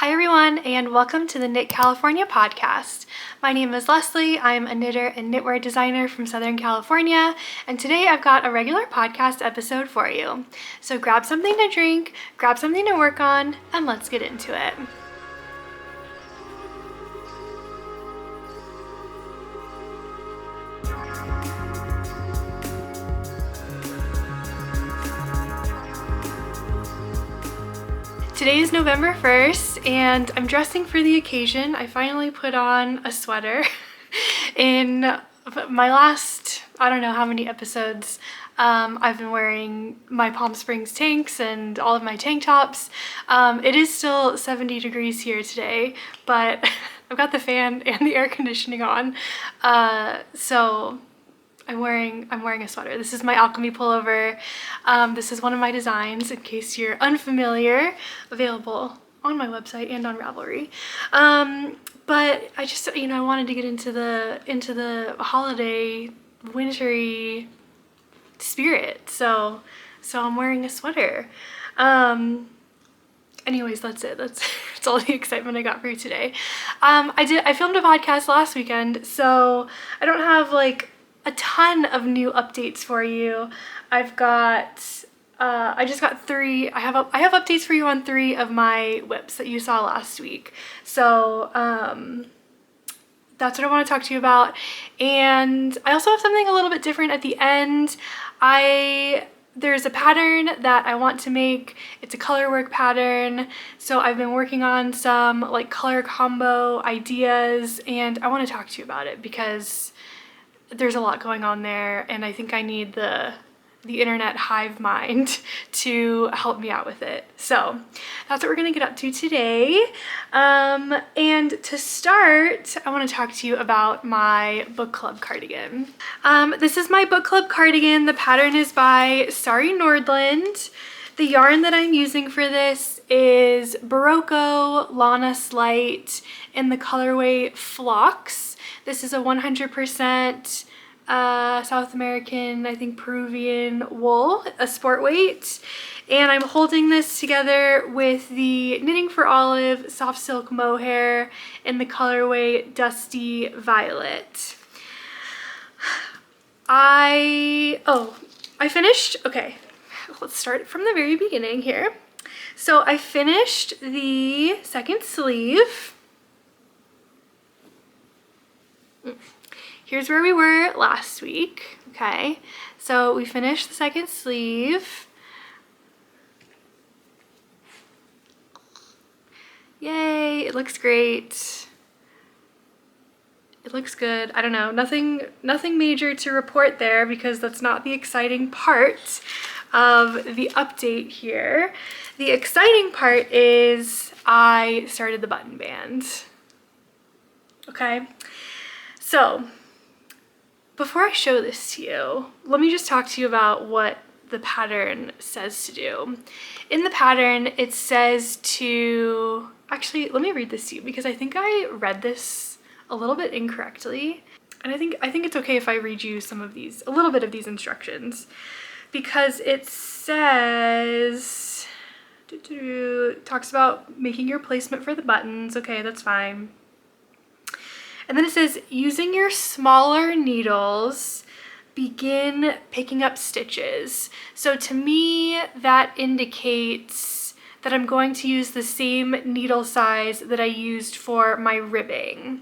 Hi everyone, and welcome to the Knit California podcast. My name is Leslie. I'm a knitter and knitwear designer from Southern California, and today I've got a regular podcast episode for you. So grab something to drink, grab something to work on, and let's get into it. Today is November 1st and I'm dressing for the occasion. I finally put on a sweater. In my last, I don't know how many episodes, I've been wearing my Palm Springs tanks and all of my tank tops. It is still 70 degrees here today, but I've got the fan and the air conditioning on. So I'm wearing a sweater. This is my Alchemy pullover. This is one of my designs, in case you're unfamiliar, available on my website and on Ravelry. But I just, I wanted to get into the holiday, wintry spirit. So I'm wearing a sweater. Anyways, that's it. That's all the excitement I got for you today. I filmed a podcast last weekend, so I don't have like a ton of new updates for you. I've got I just got three. I have updates for you on 3 of my whips that you saw last week. So that's what I want to talk to you about. And I also have something a little bit different at the end. There's a pattern that I want to make. It's a color work pattern. So I've been working on some like color combo ideas, and I want to talk to you about it because there's a lot going on there, and I think I need the internet hive mind to help me out with it. So that's what we're gonna get up to today. And to start, I want to talk to you about my book club cardigan. This is my book club cardigan. The pattern is by Sari Nordlund. The yarn that I'm using for this is Berroco, Lanas Lite, in the colorway Phlox. This is a 100% South American, I think Peruvian wool, a sport weight. And I'm holding this together with the Knitting for Olive soft silk mohair in the colorway Dusty Violet. I finished, okay, let's start from the very beginning here. So I finished the second sleeve. Here's where we were last week, okay? So we finished the second sleeve. Yay, it looks great. It looks good. I don't know, nothing major to report there because that's not the exciting part of the update here. The exciting part is I started the button band, okay? So before I show this to you, let me just talk to you about what the pattern says to do. In the pattern, it says to, actually, let me read this to you because I think I read this a little bit incorrectly. And I think it's okay if I read you a little bit of these instructions, because it says, talks about making your placement for the buttons. Okay, that's fine. And then it says, using your smaller needles, begin picking up stitches. So to me, that indicates that I'm going to use the same needle size that I used for my ribbing.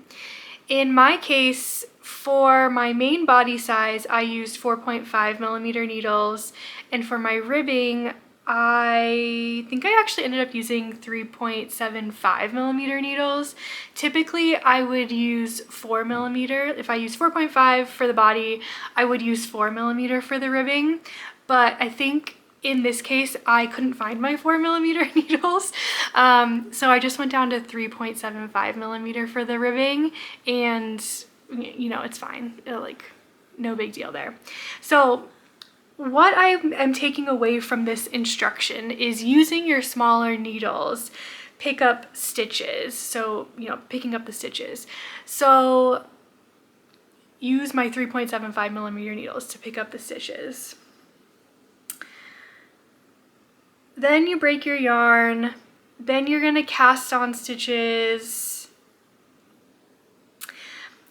In my case, for my main body size, I used 4.5mm needles, and for my ribbing, I think I actually ended up using 3.75mm needles. Typically, I would use 4mm. If I use 4.5 for the body, I would use 4mm for the ribbing. But I think in this case, I couldn't find my 4mm needles. So I just went down to 3.75mm for the ribbing, and it's fine. No big deal there. So what I am taking away from this instruction is using your smaller needles, pick up stitches. So, picking up the stitches. So use my 3.75mm needles to pick up the stitches. Then you break your yarn then you're gonna cast on stitches.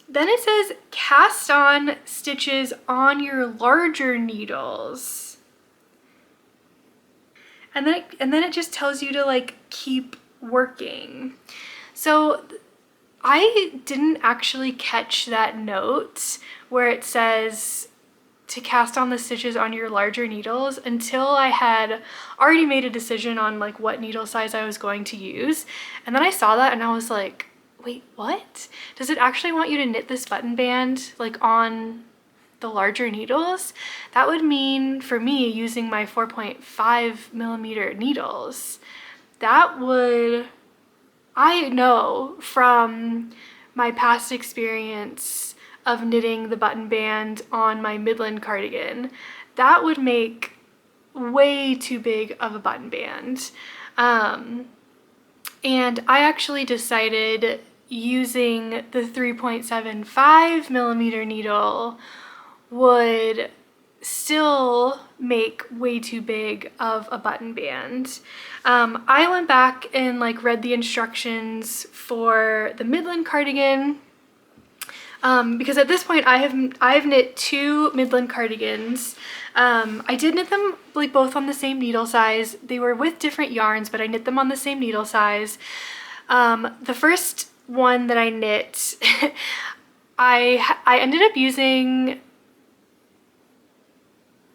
Then it says cast on stitches on your larger needles. And then it just tells you to like keep working. So I didn't actually catch that note where it says to cast on the stitches on your larger needles until I had already made a decision on like what needle size I was going to use. And then I saw that and I was like, wait, what? Does it actually want you to knit this button band like on the larger needles? That would mean for me using my 4.5 millimeter needles. That would, I know from my past experience of knitting the button band on my Midland cardigan, that would make way too big of a button band. And I actually decided using the 3.75 millimeter needle would still make way too big of a button band. I went back and like read the instructions for the Midland cardigan, because at this point I've knit 2 Midland cardigans. I did knit them like both on the same needle size. They were with different yarns, but I knit them on the same needle size. The first one that I knit, I ended up using,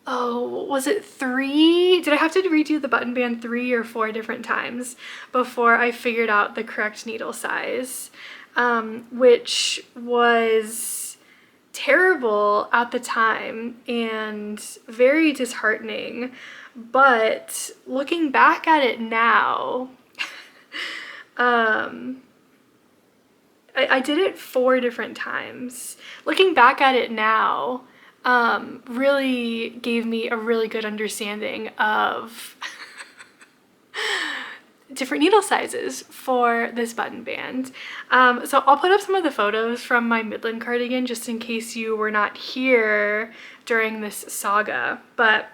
oh, was it 3? Did I have to redo the button band 3 or 4 different times before I figured out the correct needle size, which was terrible at the time and very disheartening. But looking back at it now, I did it 4 different times. Looking back at it now, really gave me a really good understanding of different needle sizes for this button band. So I'll put up some of the photos from my Midland cardigan just in case you were not here during this saga. But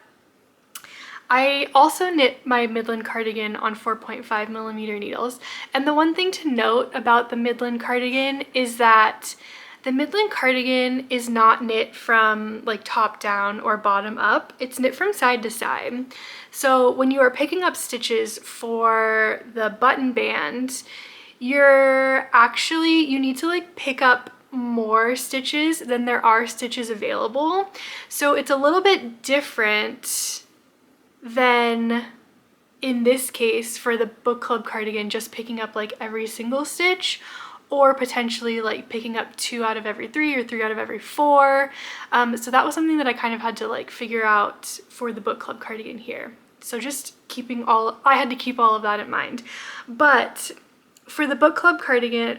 I also knit my Midland cardigan on 4.5 millimeter needles. And the one thing to note about the Midland cardigan is that the Midland cardigan is not knit from like top down or bottom up. It's knit from side to side. So when you are picking up stitches for the button band, you need to like pick up more stitches than there are stitches available. So it's a little bit different than in this case for the book club cardigan, just picking up like every single stitch, or potentially like picking up 2 out of every 3 or 3 out of every 4. So that was something that I kind of had to like figure out for the book club cardigan here. So just I had to keep all of that in mind. But for the book club cardigan,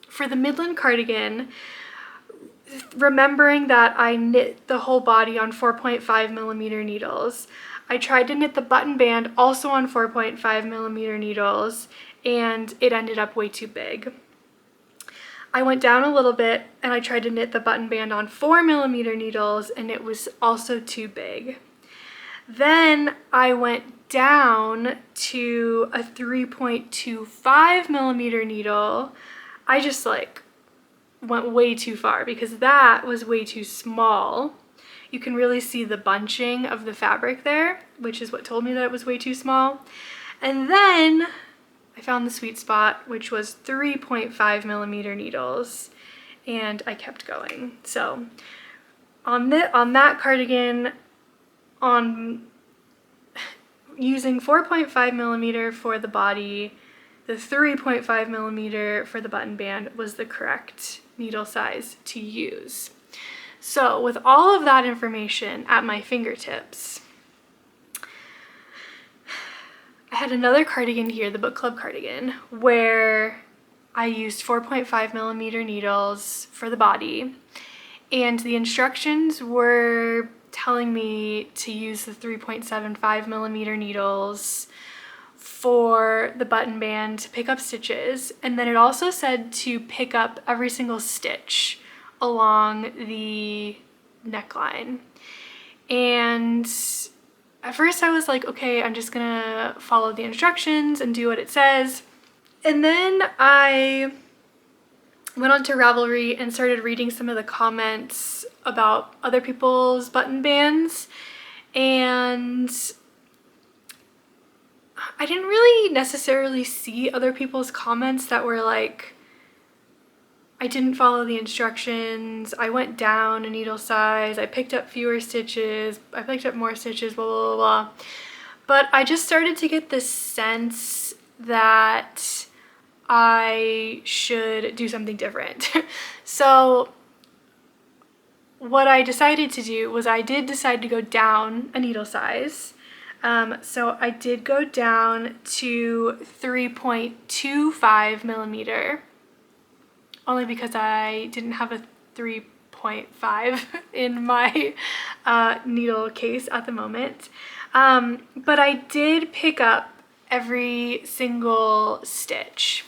for the Midland cardigan, remembering that I knit the whole body on 4.5 millimeter needles, I tried to knit the button band also on 4.5 millimeter needles, and it ended up way too big. I went down a little bit and I tried to knit the button band on 4 millimeter needles, and it was also too big. Then I went down to a 3.25 millimeter needle. I just like went way too far because that was way too small. You can really see the bunching of the fabric there, which is what told me that it was way too small. And then I found the sweet spot, which was 3.5 millimeter needles, and I kept going. So on that cardigan, on using 4.5 millimeter for the body, the 3.5 millimeter for the button band was the correct needle size to use. So with all of that information at my fingertips, I had another cardigan here, the book club cardigan, where I used 4.5 millimeter needles for the body, and the instructions were telling me to use the 3.75 millimeter needles for the button band to pick up stitches, and then it also said to pick up every single stitch along the neckline. And at first I was like, okay, I'm just gonna follow the instructions and do what it says. And then I went on to Ravelry and started reading some of the comments about other people's button bands, and I didn't really necessarily see other people's comments that were like, I didn't follow the instructions, I went down a needle size, I picked up fewer stitches, I picked up more stitches, blah, blah, blah, blah. But I just started to get this sense that I should do something different. So what I decided to do was I did decide to go down a needle size. So I did go down to 3.25 millimeter, only because I didn't have a 3.5 in my needle case at the moment. But I did pick up every single stitch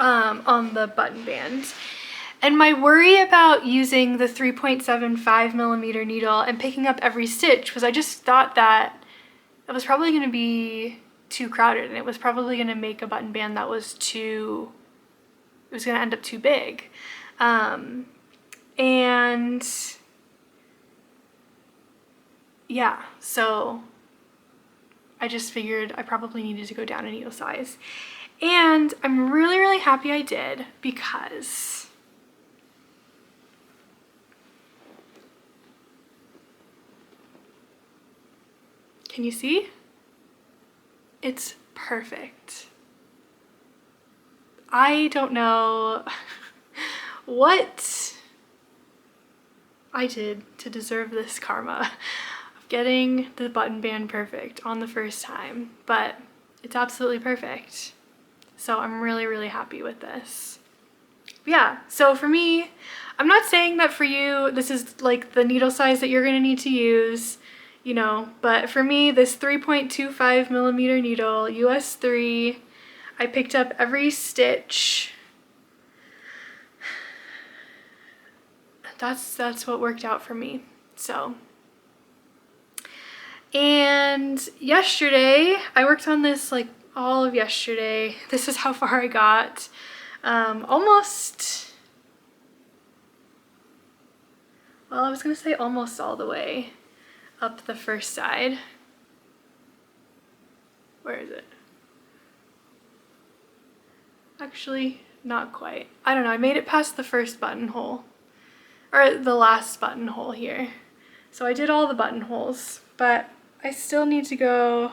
on the button band. And my worry about using the 3.75 millimeter needle and picking up every stitch was I just thought that it was probably going to be too crowded, and it was probably going to make a button band that was it was going to end up too big. And yeah, so I just figured I probably needed to go down a needle size. And I'm really, really happy I did, because can you see? It's perfect. I don't know what I did to deserve this karma of getting the button band perfect on the first time, but it's absolutely perfect. So I'm really, really happy with this. Yeah, so for me, I'm not saying that for you, this is like the needle size that you're gonna need to use, you know, but for me, this 3.25 millimeter needle, US 3, I picked up every stitch. That's what worked out for me, so. And yesterday, I worked on this like all of yesterday. This is how far I got. Almost, well, I was gonna say almost all the way up the first side. Where is it? Actually, not quite. I don't know, I made it past the first buttonhole, or the last buttonhole here. So I did all the buttonholes, but I still need to go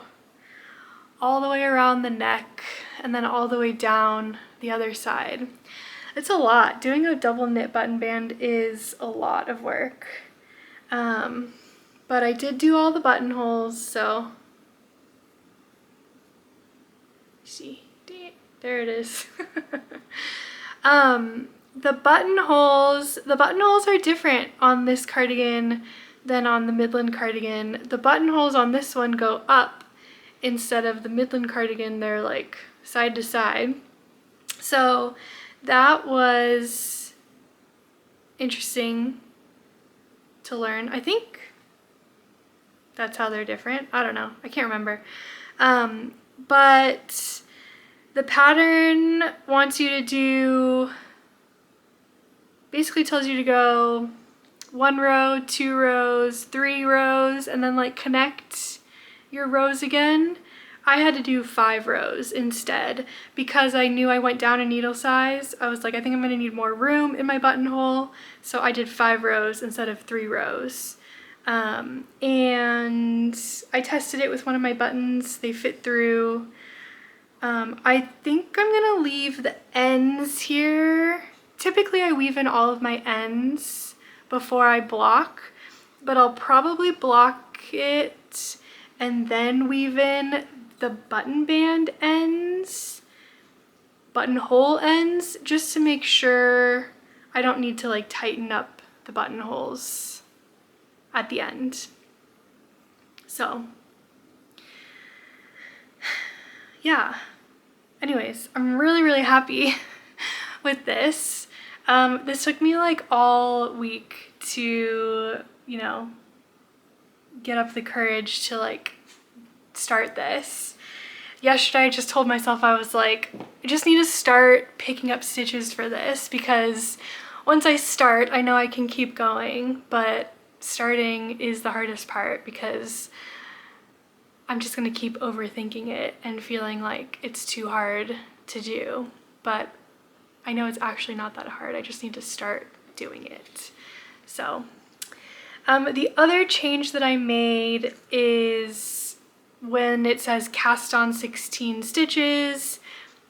all the way around the neck and then all the way down the other side. It's a lot. Doing a double knit button band is a lot of work. But I did do all the buttonholes, so see, there it is. The buttonholes are different on this cardigan than on the Midland cardigan. The buttonholes on this one go up instead of the Midland cardigan, they're like side to side. So that was interesting to learn. I think that's how they're different. I don't know, I can't remember. But the pattern wants you to do, basically tells you to go 1 row, 2 rows, 3 rows, and then like connect your rows again. I had to do 5 rows instead because I knew I went down a needle size. I was like, I think I'm gonna need more room in my buttonhole, so I did 5 rows instead of 3 rows. And I tested it with one of my buttons. They fit through. I think I'm gonna leave the ends here. Typically I weave in all of my ends before I block, but I'll probably block it and then weave in the button band ends, buttonhole ends, just to make sure I don't need to like tighten up the buttonholes at the end. So yeah, anyways, I'm really, really happy with this. This took me like all week to, you know, get up the courage to like start this. Yesterday I just told myself, I was like, I just need to start picking up stitches for this, because once I start, I know I can keep going, but starting is the hardest part because I'm just gonna keep overthinking it and feeling like it's too hard to do. But I know it's actually not that hard. I just need to start doing it. So the other change that I made is when it says cast on 16 stitches,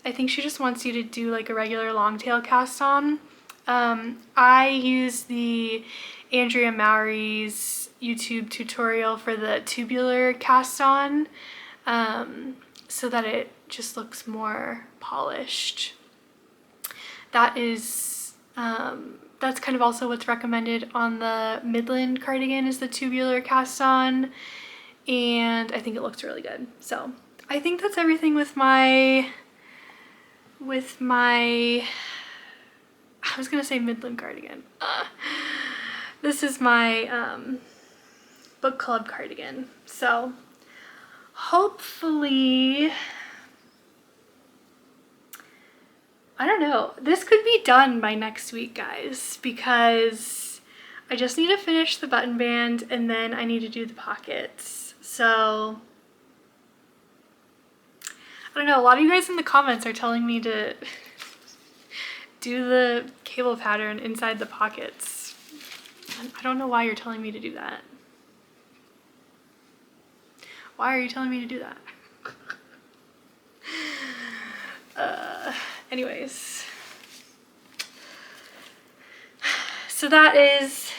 I think she just wants you to do like a regular long tail cast on. I use the Andrea Mowry's YouTube tutorial for the tubular cast on, so that it just looks more polished. That is, that's kind of also what's recommended on the Midland cardigan, is the tubular cast on, and I think it looks really good. So I think that's everything with my, I was gonna say Midland cardigan. This is my book club cardigan. So hopefully, I don't know, this could be done by next week, guys, because I just need to finish the button band and then I need to do the pockets. So I don't know, a lot of you guys in the comments are telling me to do the cable pattern inside the pockets. I don't know why you're telling me to do that. Why are you telling me to do that? Anyways. So that is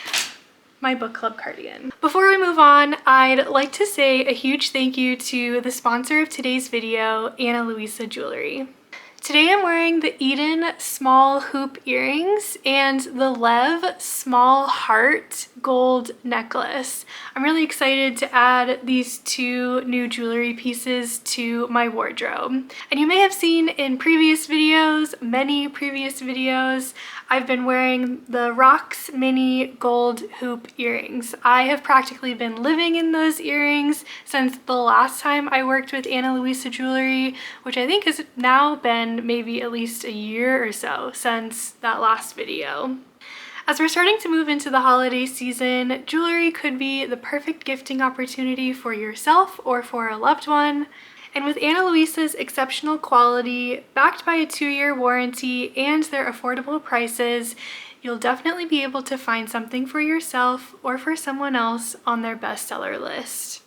my book club cardigan. Before we move on, I'd like to say a huge thank you to the sponsor of today's video, Ana Luisa Jewelry. Today I'm wearing the Eden small hoop earrings and the Lev small heart gold necklace. I'm really excited to add these two new jewelry pieces to my wardrobe. And you may have seen in previous videos, many previous videos, I've been wearing the Rox mini gold hoop earrings. I have practically been living in those earrings since the last time I worked with Ana Luisa Jewelry, which I think has now been maybe at least a year or so since that last video. As we're starting to move into the holiday season, jewelry could be the perfect gifting opportunity for yourself or for a loved one. And with Ana Luisa's exceptional quality, backed by a 2-year warranty and their affordable prices, you'll definitely be able to find something for yourself or for someone else on their bestseller list.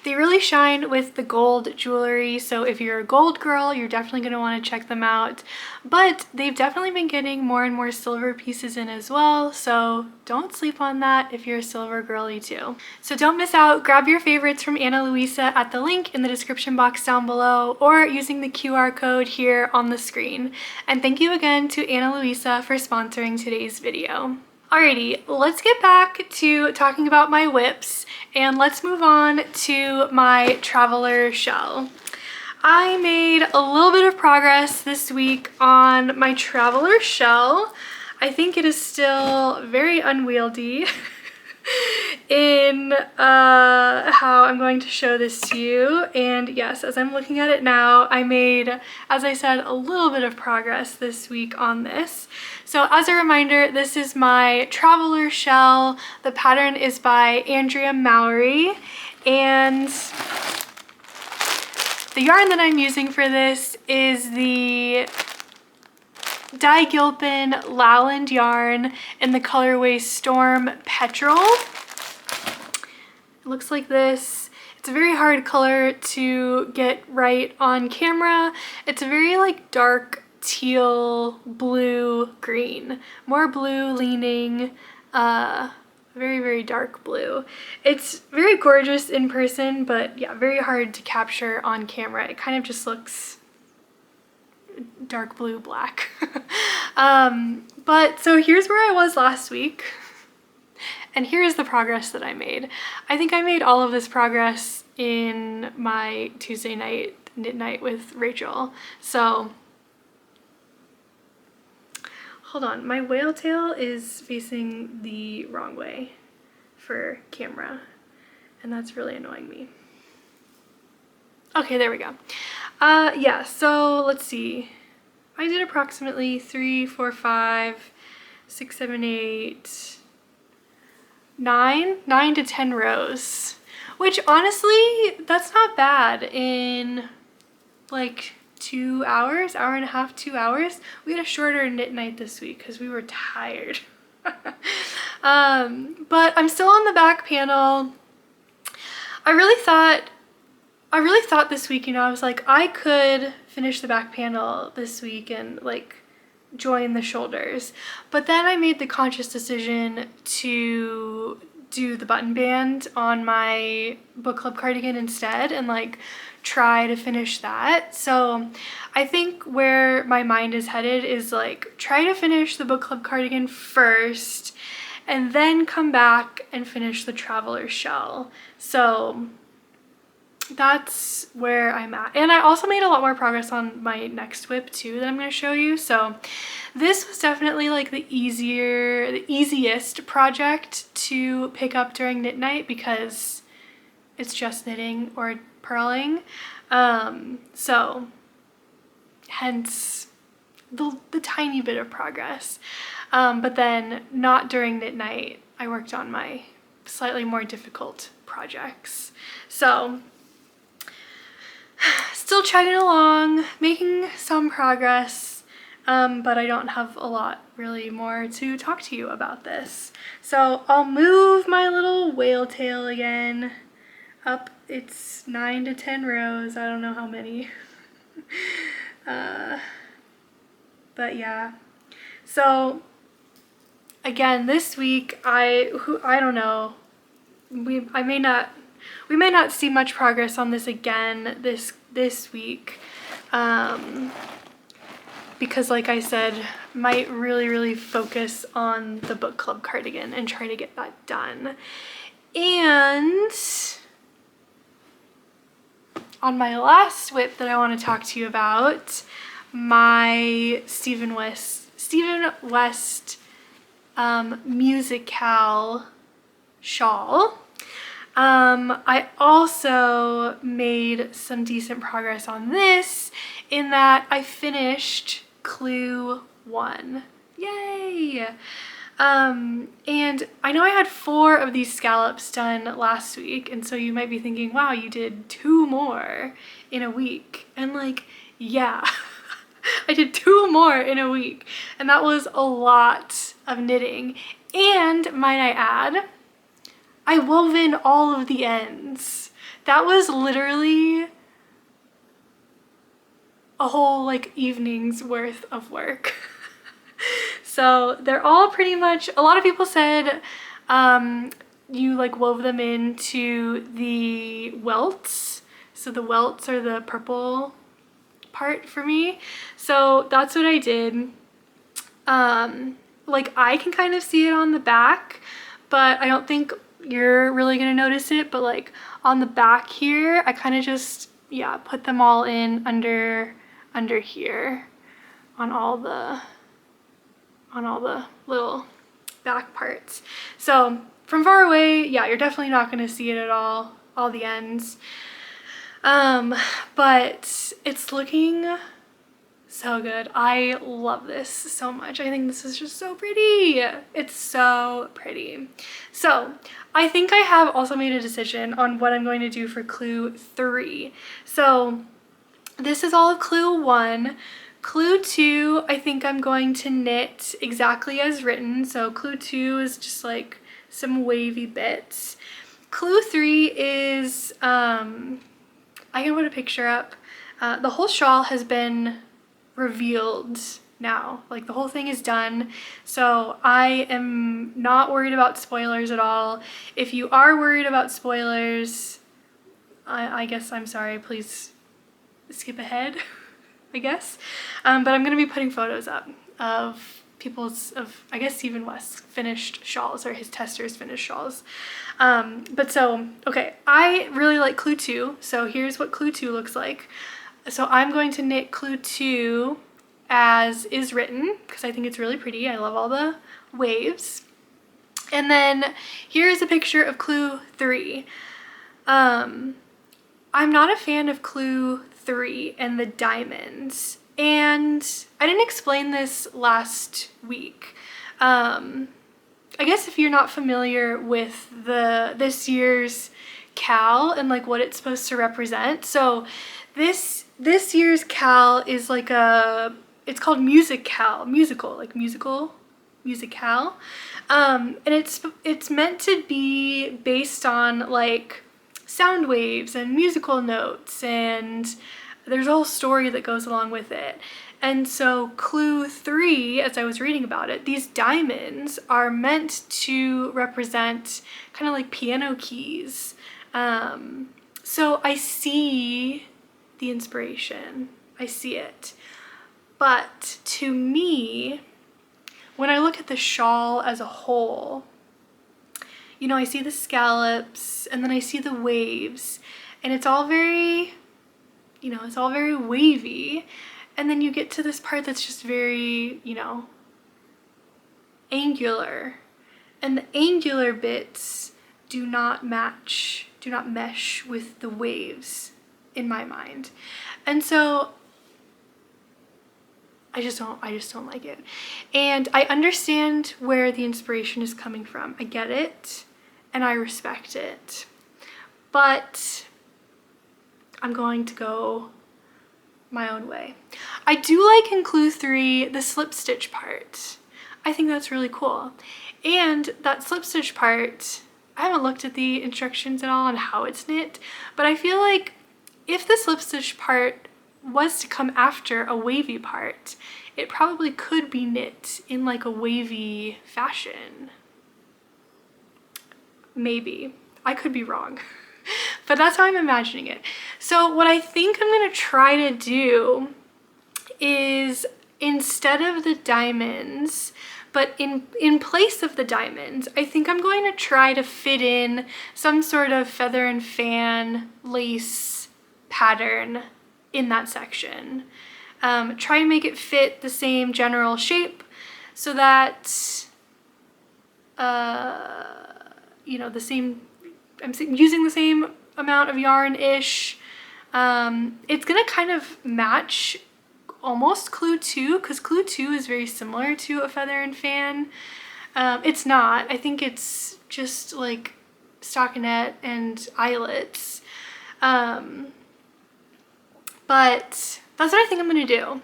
They really shine with the gold jewelry, so if you're a gold girl, you're definitely going to want to check them out. But they've definitely been getting more and more silver pieces in as well, so don't sleep on that if you're a silver girly too. So don't miss out. Grab your favorites from Ana Luisa at the link in the description box down below or using the QR code here on the screen. And thank you again to Ana Luisa for sponsoring today's video. Alrighty, let's get back to talking about my whips and let's move on to my traveler shell. I made a little bit of progress this week on my traveler shell. I think it is still very unwieldy in how I'm going to show this to you. And yes, as I'm looking at it now, I made, as I said, a little bit of progress this week on this. So as a reminder, this is my traveler shell. The pattern is by Andrea Mowry, and the yarn that I'm using for this is the dye Gilpin Lalland yarn in the colorway Storm Petrol. It looks like this. It's a very hard color to get right on camera. It's a very like dark teal blue green, more blue leaning, very, very dark blue. It's very gorgeous in person, but yeah, very hard to capture on camera. It kind of just looks dark blue black. But so here's where I was last week, and here's the progress that I made. I think I made all of this progress in my Tuesday night knit night with Rachel. So hold on, my whale tail is facing the wrong way for camera. and that's really annoying me. Okay, there we go. Yeah, so let's see. I did approximately 3, 4, 5, 6, 7, 8, 9 to 10 rows, which honestly, that's not bad in like 2 hours, hour and a half, 2 hours. We had a shorter knit night this week because we were tired. But I'm still on the back panel. I really thought this week, you know, I was like, I could finish the back panel this week and like join the shoulders. But then I made the conscious decision to do the button band on my book club cardigan instead and like try to finish that. So I think where my mind is headed is like try to finish the book club cardigan first and then come back and finish the traveler shell. So that's where I'm at. And I also made a lot more progress on my next whip too that I'm going to show you. So this was definitely like the easiest project to pick up during knit night because it's just knitting or purling. So hence the tiny bit of progress. But then not during knit night. I worked on my slightly more difficult projects. So still chugging along, making some progress, but I don't have a lot really more to talk to you about this. So I'll move my little whale tail again up. It's 9 to 10 rows. I don't know how many. But yeah. So again, this week, I don't know. We may not see much progress on this again this week, because like I said, might really focus on the book club cardigan and try to get that done. And on my last whip that I want to talk to you about, my Stephen West MusiKAL shawl. I also made some decent progress on this in that I finished clue 1. Yay! And I know I had 4 of these scallops done last week, and so you might be thinking, wow, you did 2 more in a week. And like, yeah, I did 2 more in a week, and that was a lot of knitting. And might I add, I wove in all of the ends. That was literally a whole like evening's worth of work. So they're all pretty much, a lot of people said you like wove them into the welts. So the welts are the purple part for me. So that's what I did. Like I can kind of see it on the back, but I don't think you're really gonna notice it. But like on the back here, I kind of just, yeah, put them all in under here on all the little back parts. So from far away, yeah, you're definitely not gonna see it at all the ends. But it's looking so good. I love this so much. I think this is just so pretty. It's so pretty. So I think I have also made a decision on what I'm going to do for clue 3. So this is all of clue 1. Clue 2, I think I'm going to knit exactly as written. So clue 2 is just like some wavy bits. Clue 3 is, I can put a picture up. The whole shawl has been revealed now. Like the whole thing is done. So I am not worried about spoilers at all. If you are worried about spoilers, I guess I'm sorry, please skip ahead, I guess. But I'm gonna be putting photos up of I guess Stephen West's finished shawls, or his testers finished shawls. But so, okay, I really like clue 2. So here's what clue 2 looks like. So I'm going to knit clue 2 as is written because I think it's really pretty. I love all the waves. And then here's a picture of clue 3. I'm not a fan of Clue 3 and the diamonds. And I didn't explain this last week. I guess if you're not familiar with this year's KAL and like what it's supposed to represent. So this year's KAL is like it's called MusiKAL, MusiKAL. And it's meant to be based on like sound waves and musical notes, and there's a whole story that goes along with it. And so Clue 3, as I was reading about it, these diamonds are meant to represent kind of like piano keys. So I see the inspiration. I see it. But to me, when I look at the shawl as a whole, you know, I see the scallops and then I see the waves, and it's all very, you know, it's all very wavy. And then you get to this part that's just very, you know, angular. And the angular bits do not mesh with the waves in my mind. And so I just don't like it. And I understand where the inspiration is coming from. I get it and I respect it. But I'm going to go my own way. I do like in Clue 3 the slip stitch part. I think that's really cool. And that slip stitch part, I haven't looked at the instructions at all on how it's knit, but I feel like if the slip stitch part was to come after a wavy part, it probably could be knit in like a wavy fashion. Maybe. I could be wrong. But that's how I'm imagining it. So what I think I'm gonna try to do is, instead of the diamonds, but in place of the diamonds, I think I'm going to try to fit in some sort of feather and fan lace pattern in that section. Try and make it fit the same general shape so that, you know, I'm using the same amount of yarn-ish. It's gonna kind of match almost Clue 2, because Clue 2 is very similar to a feather and fan. It's not. I think it's just like stockinette and eyelets. But that's what I think I'm gonna do.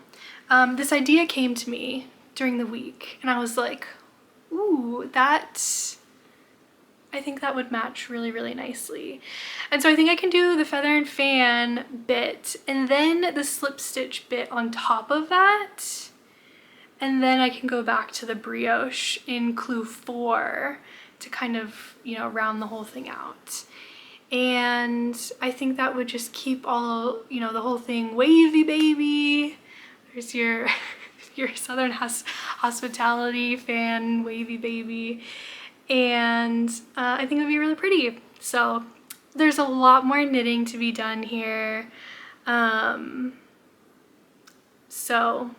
This idea came to me during the week and I was like, ooh, I think that would match really, really nicely. And so I think I can do the feather and fan bit and then the slip stitch bit on top of that. And then I can go back to the brioche in Clue 4 to kind of, you know, round the whole thing out. And I think that would just keep all, you know, the whole thing wavy, baby. There's your Southern hospitality fan, wavy, baby. And I think it would be really pretty. So there's a lot more knitting to be done here. So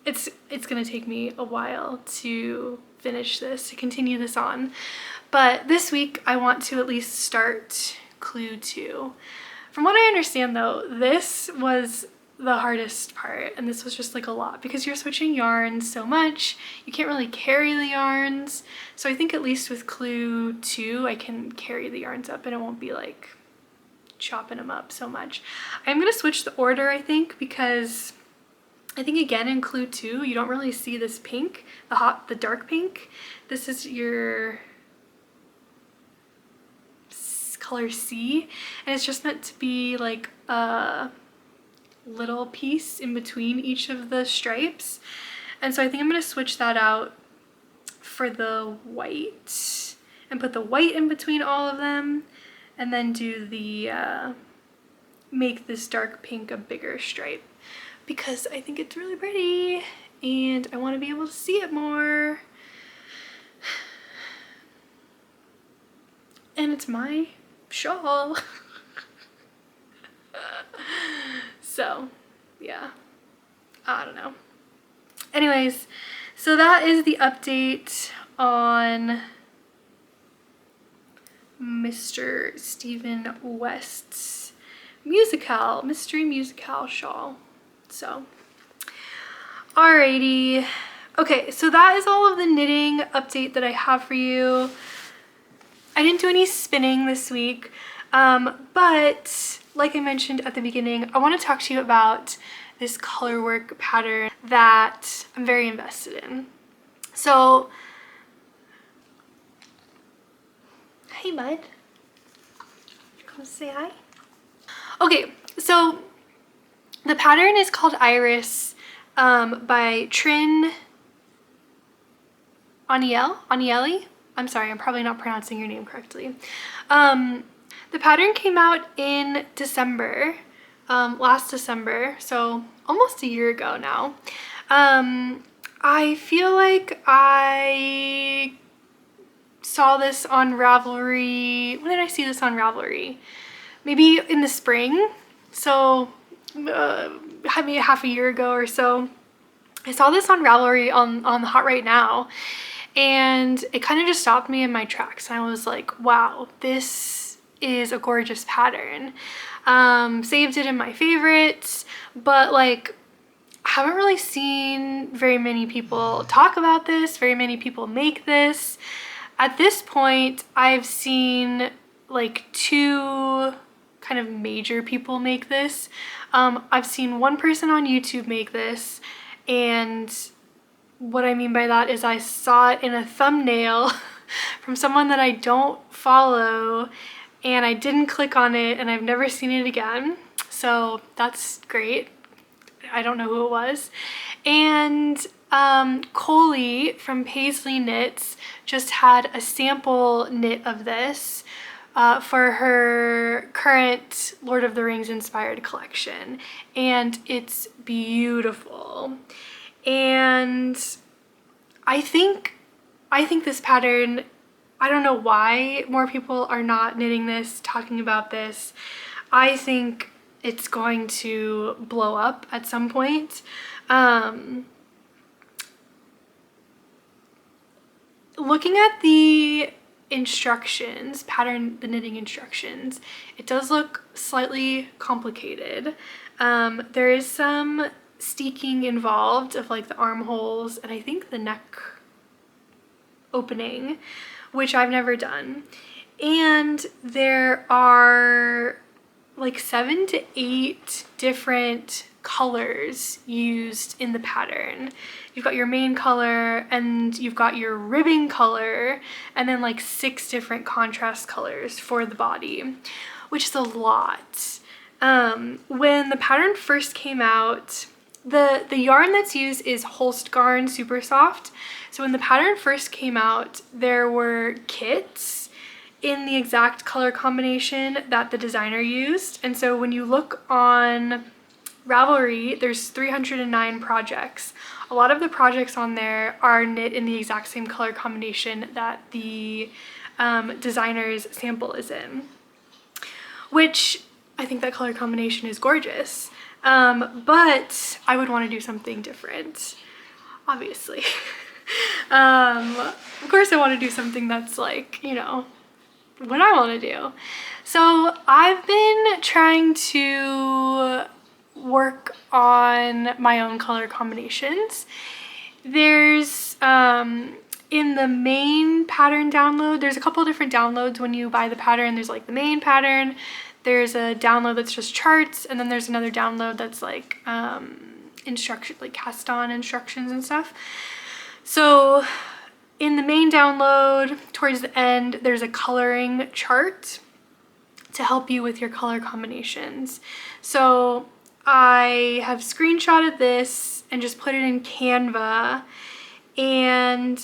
it's gonna take me a while to finish this, to continue this on. But this week I want to at least start Clue 2. From what I understand though, this was the hardest part, and this was just like a lot because you're switching yarns so much, you can't really carry the yarns. So I think at least with Clue 2 I can carry the yarns up and it won't be like chopping them up so much. I'm gonna switch the order, I think, because I think again in Clue 2 you don't really see this pink, the dark pink. This is your color C, and it's just meant to be like a little piece in between each of the stripes. And so I think I'm going to switch that out for the white and put the white in between all of them, and then do the make this dark pink a bigger stripe because I think it's really pretty and I want to be able to see it more. And it's my shawl. So yeah, I don't know. Anyways, so that is the update on Mr. Stephen West's MusiKAL, Mystery MusiKAL shawl. So, alrighty. Okay, so that is all of the knitting update that I have for you. I didn't do any spinning this week, but like I mentioned at the beginning, I want to talk to you about this color work pattern that I'm very invested in. So, hey bud, come say hi. Okay, so the pattern is called Iris by Trin, Annelie. I'm sorry, I'm probably not pronouncing your name correctly. The pattern came out in December, last December, so almost a year ago now. I feel like I saw this on Ravelry. When did I see this on Ravelry? Maybe in the spring, so maybe half a year ago or so. I saw this on Ravelry on the Hot Right Now, and it kind of just stopped me in my tracks. And I was like, wow, this is a gorgeous pattern. Saved it in my favorites, but like I haven't really seen very many people talk about this, very many people make this. At this point, I've seen like 2 kind of major people make this. I've seen one person on YouTube make this, and what I mean by that is I saw it in a thumbnail from someone that I don't follow, and I didn't click on it, and I've never seen it again. So that's great. I don't know who it was. And Coley from Paisley Knits just had a sample knit of this for her current Lord of the Rings inspired collection, and it's beautiful. And I think this pattern, I don't know why more people are not knitting this, talking about this. I think it's going to blow up at some point. Looking at the instructions, the knitting instructions, it does look slightly complicated. There is some steeking involved of like the armholes and I think the neck opening, which I've never done. And there are like 7 to 8 different colors used in the pattern. You've got your main color, and you've got your ribbing color, and then like 6 different contrast colors for the body, which is a lot. When the pattern first came out, the yarn that's used is Holstgarn Super Soft. So when the pattern first came out, there were kits in the exact color combination that the designer used. And so when you look on Ravelry, there's 309 projects. A lot of the projects on there are knit in the exact same color combination that the designer's sample is in, which I think that color combination is gorgeous. But I would want to do something different, obviously. Of course I want to do something that's like, you know, what I want to do. So I've been trying to work on my own color combinations. There's in the main pattern download, there's a couple different downloads when you buy the pattern. There's like the main pattern, there's a download that's just charts, and then there's another download that's like instruction, like cast on instructions and stuff. So in the main download, towards the end, there's a coloring chart to help you with your color combinations. So I have screenshotted this and just put it in Canva, and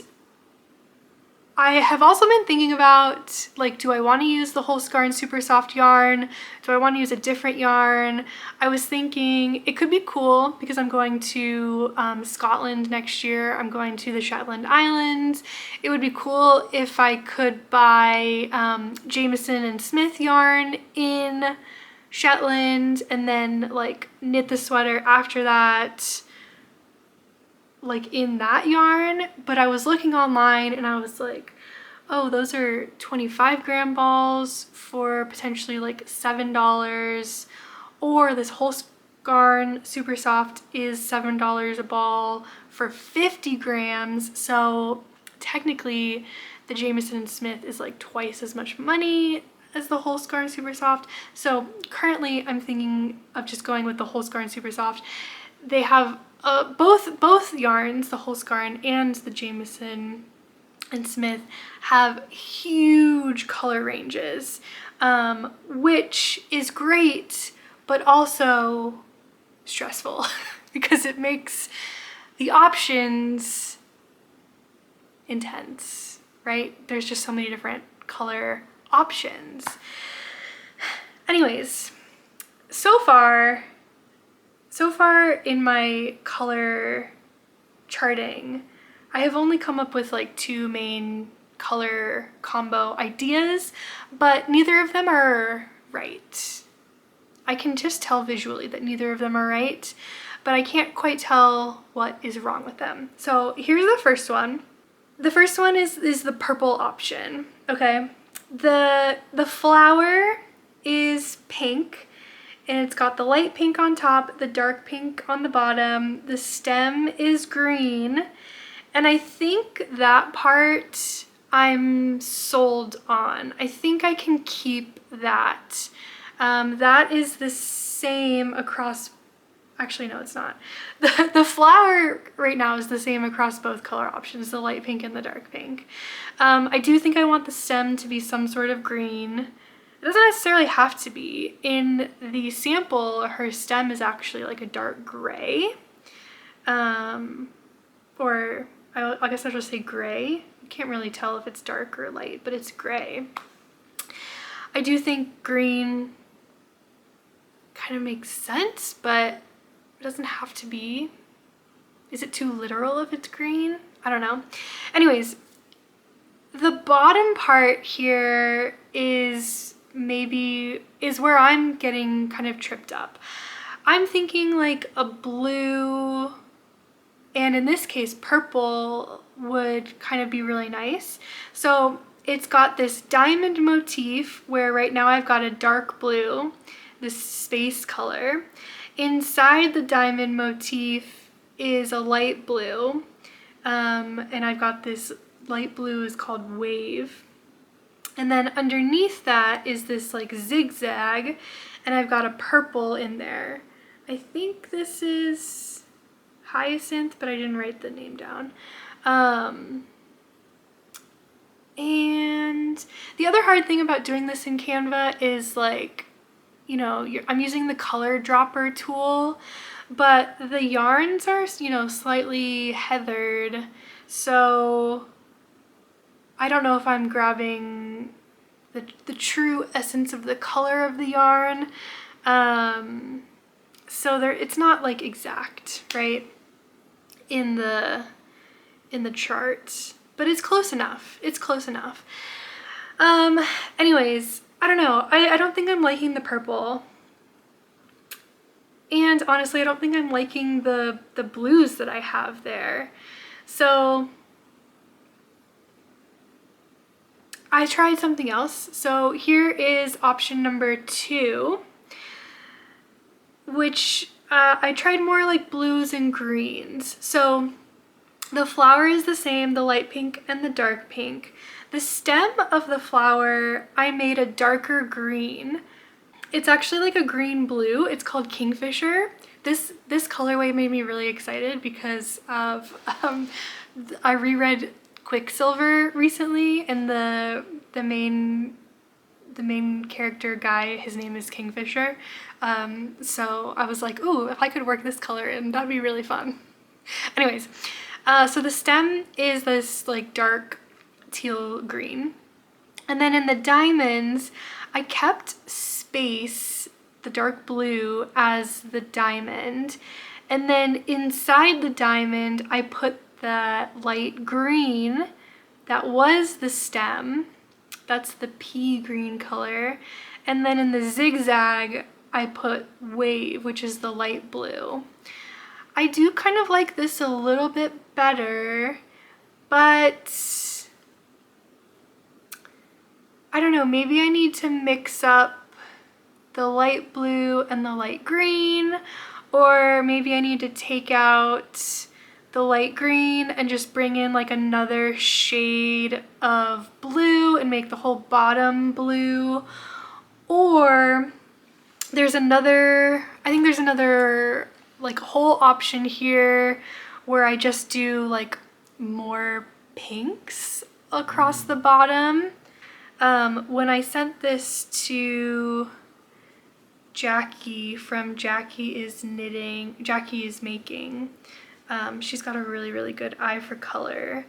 I have also been thinking about, like, do I want to use the Holstgarn Super Soft yarn? Do I want to use a different yarn? I was thinking it could be cool because I'm going to Scotland next year. I'm going to the Shetland Islands. It would be cool if I could buy Jameson and Smith yarn in Shetland and then like knit the sweater after that, like in that yarn. But I was looking online and I was like, oh, those are 25-gram balls for potentially like $7. Or this whole garn super soft is $7 a ball for 50 grams. So technically the Jamieson Smith is like twice as much money as the whole scarn super soft. So currently I'm thinking of just going with the whole scarn super soft. They have both yarns, the whole scarn and the Jamieson and Smith, have huge color ranges, which is great, but also stressful because it makes the options intense, right? There's just so many different color options. Anyways, so far in my color charting, I have only come up with like 2 main color combo ideas, but neither of them are right. I can just tell visually that neither of them are right, but I can't quite tell what is wrong with them. So here's the first one. The first one is the purple option, okay? The flower is pink, and it's got the light pink on top, the dark pink on the bottom. The stem is green, and I think that part I'm sold on. I think I can keep that. That is the same across, actually no it's not. The flower right now is the same across both color options, the light pink and the dark pink. I do think I want the stem to be some sort of green. It doesn't necessarily have to be. In the sample, her stem is actually like a dark gray. Or I guess I'll just say gray. You can't really tell if it's dark or light, but it's gray. I do think green kind of makes sense, but it doesn't have to be. Is it too literal if it's green? I don't know. Anyways, the bottom part here is where I'm getting kind of tripped up. I'm thinking like a blue, and in this case purple would kind of be really nice. So it's got this diamond motif where right now I've got a dark blue, this space color. Inside the diamond motif is a light blue, and I've got this light blue is called Wave. And then underneath that is this like zigzag, and I've got a purple in there. I think this is Hyacinth, but I didn't write the name down. And the other hard thing about doing this in Canva is like, you know, I'm using the color dropper tool, but the yarns are, you know, slightly heathered. So I don't know if I'm grabbing the true essence of the color of the yarn. So it's not like exact, right, in the chart, but it's close enough. It's close enough. Anyways, I don't know. I don't think I'm liking the purple. And honestly, I don't think I'm liking the blues that I have there. So I tried something else. So here is option number 2, which I tried more like blues and greens. So the flower is the same, the light pink and the dark pink. The stem of the flower, I made a darker green. It's actually like a green blue. It's called Kingfisher. This colorway made me really excited because of I reread Quicksilver recently, and the main character guy, his name is Kingfisher. So I was like, ooh, if I could work this color in, that'd be really fun. Anyways, so the stem is this like dark teal green. And then in the diamonds, I kept space, the dark blue, as the diamond. And then inside the diamond, I put the light green that was the stem. That's the pea green color. And then in the zigzag, I put Wave, which is the light blue. I do kind of like this a little bit better, but I don't know, maybe I need to mix up the light blue and the light green, or maybe I need to take out the light green and just bring in like another shade of blue and make the whole bottom blue. Or there's another, I think there's another like whole option here where I just do like more pinks across the bottom. When I sent this to Jackie from Jackie is Making, she's got a really good eye for color.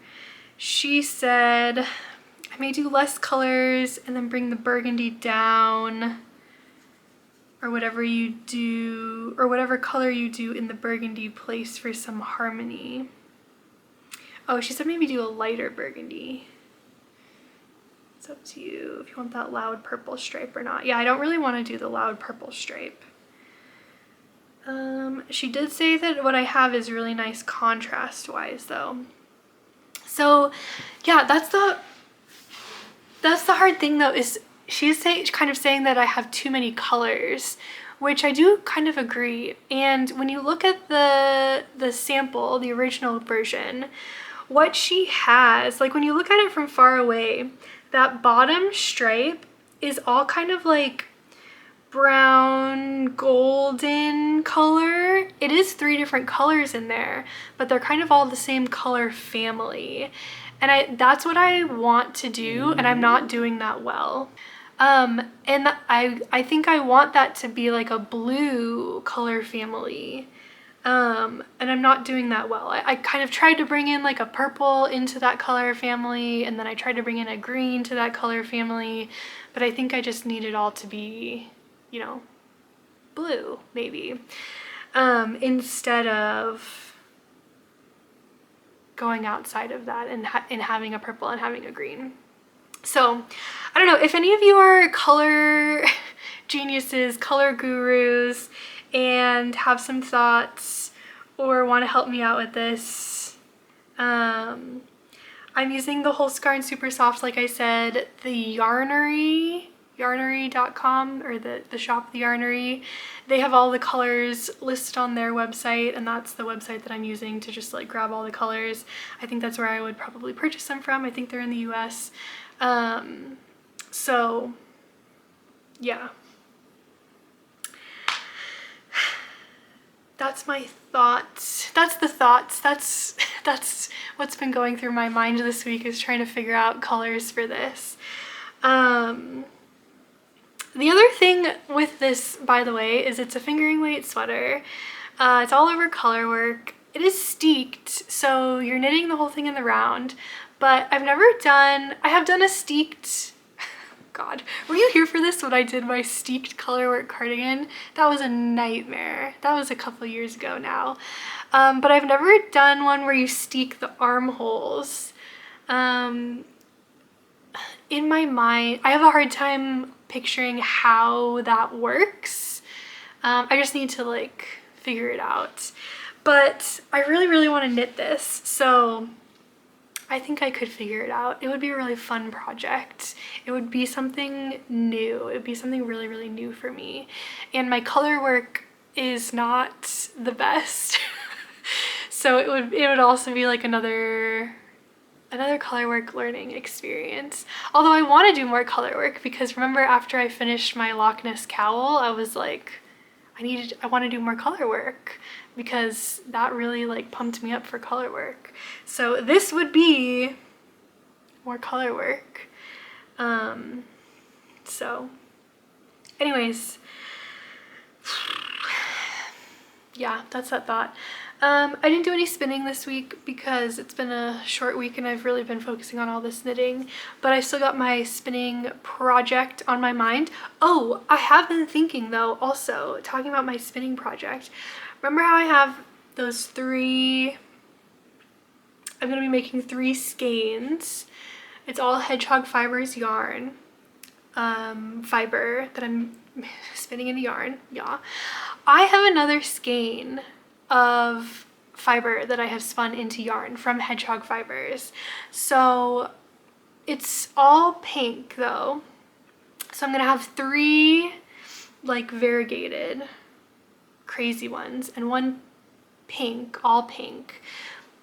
She said I may do less colors and then bring the burgundy down, or whatever you do, or whatever color you do in the burgundy place for some harmony. Oh, she said maybe do a lighter burgundy. It's up to you if you want that loud purple stripe or not. Yeah, I don't really want to do the loud purple stripe. She did say that what I have is really nice contrast wise though. So yeah, that's the hard thing though, is she's kind of saying that I have too many colors, which I do kind of agree. And when you look at the sample, the original version, what she has, like when you look at it from far away, that bottom stripe is all kind of like brown golden color. It is 3 different colors in there, but they're kind of all the same color family. And that's what I want to do, and I'm not doing that well. And I think I want that to be like a blue color family. And I'm not doing that well. I kind of tried to bring in like a purple into that color family, and then I tried to bring in a green to that color family, but I think I just need it all to be, you know, blue maybe, instead of going outside of that and having a purple and having a green. So I don't know if any of you are color geniuses, color gurus, and have some thoughts or want to help me out with this. I'm using the Whole Scarn Super Soft, like I said. The yarnery.com, or the shop, the Yarnery, they have all the colors listed on their website, and that's the website that I'm using to just like grab all the colors. I think that's where I would probably purchase them from. I think they're in the US. So yeah. That's my thoughts. That's the thoughts. That's what's been going through my mind this week, is trying to figure out colors for this. The other thing with this, by the way, is it's a fingering weight sweater. It's all over color work. It is steeked, so you're knitting the whole thing in the round, but I have done a steeked, God, were you here for this when I did my steeked colorwork cardigan? That was a nightmare. That was a couple years ago now. But I've never done one where you steek the armholes. In my mind, I have a hard time picturing how that works. I just need to like figure it out. But I really want to knit this, so I think I could figure it out. It would be a really fun project. It would be something new. It would be something really new for me. And my color work is not the best. So it would also be like another color work learning experience. Although I want to do more color work, because remember after I finished my Loch Ness cowl, I was like, I want to do more color work, because that really like pumped me up for color work. So this would be more color work. So anyways, yeah, that's that thought. I didn't do any spinning this week because it's been a short week and I've really been focusing on all this knitting, but I still got my spinning project on my mind. Oh, I have been thinking though, also talking about my spinning project. Remember how I have those 3, I'm gonna be making 3 skeins. It's all Hedgehog Fibers yarn, fiber that I'm spinning into yarn, yeah. I have another skein of fiber that I have spun into yarn from Hedgehog Fibers. So it's all pink though. So I'm gonna have 3 like variegated crazy ones and 1 pink, all pink.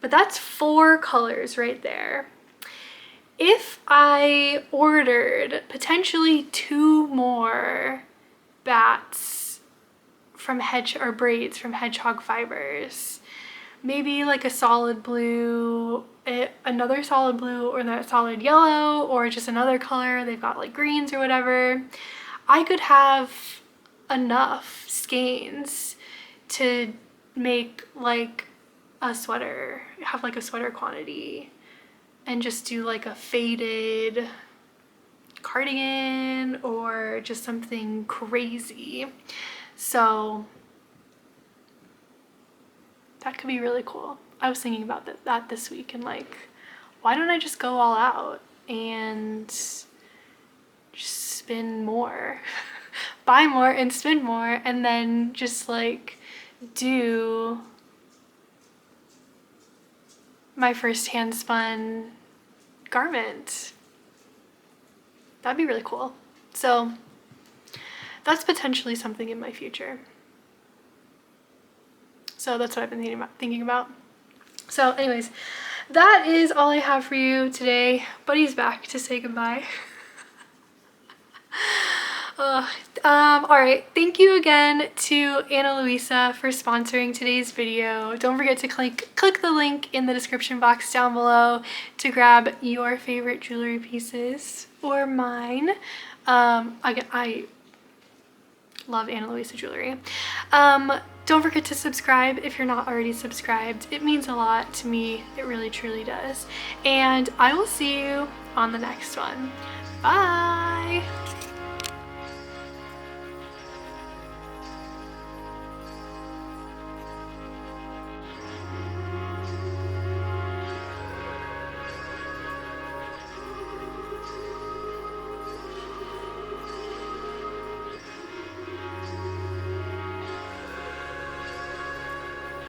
But that's 4 colors right there. If I ordered potentially 2 more bats from braids from hedgehog fibers, maybe like a solid blue, another solid blue, or that solid yellow, or just another color, they've got like greens or whatever, I could have enough skeins to make like a sweater, have like a sweater quantity, and just do like a faded cardigan or just something crazy. So that could be really cool. I was thinking about that this week, and like, why don't I just go all out and just spend more, buy more and spend more, and then just like do my first hand spun garment. That'd be really cool. So that's potentially something in my future. So that's what I've been thinking about. So anyways, that is all I have for you today. Buddy's back to say goodbye. Alright, thank you again to Ana Luisa for sponsoring today's video. Don't forget to click the link in the description box down below to grab your favorite jewelry pieces, or mine. I love Ana Luisa jewelry. Don't forget to subscribe if you're not already subscribed. It means a lot to me. It really truly does. And I will see you on the next one. Bye!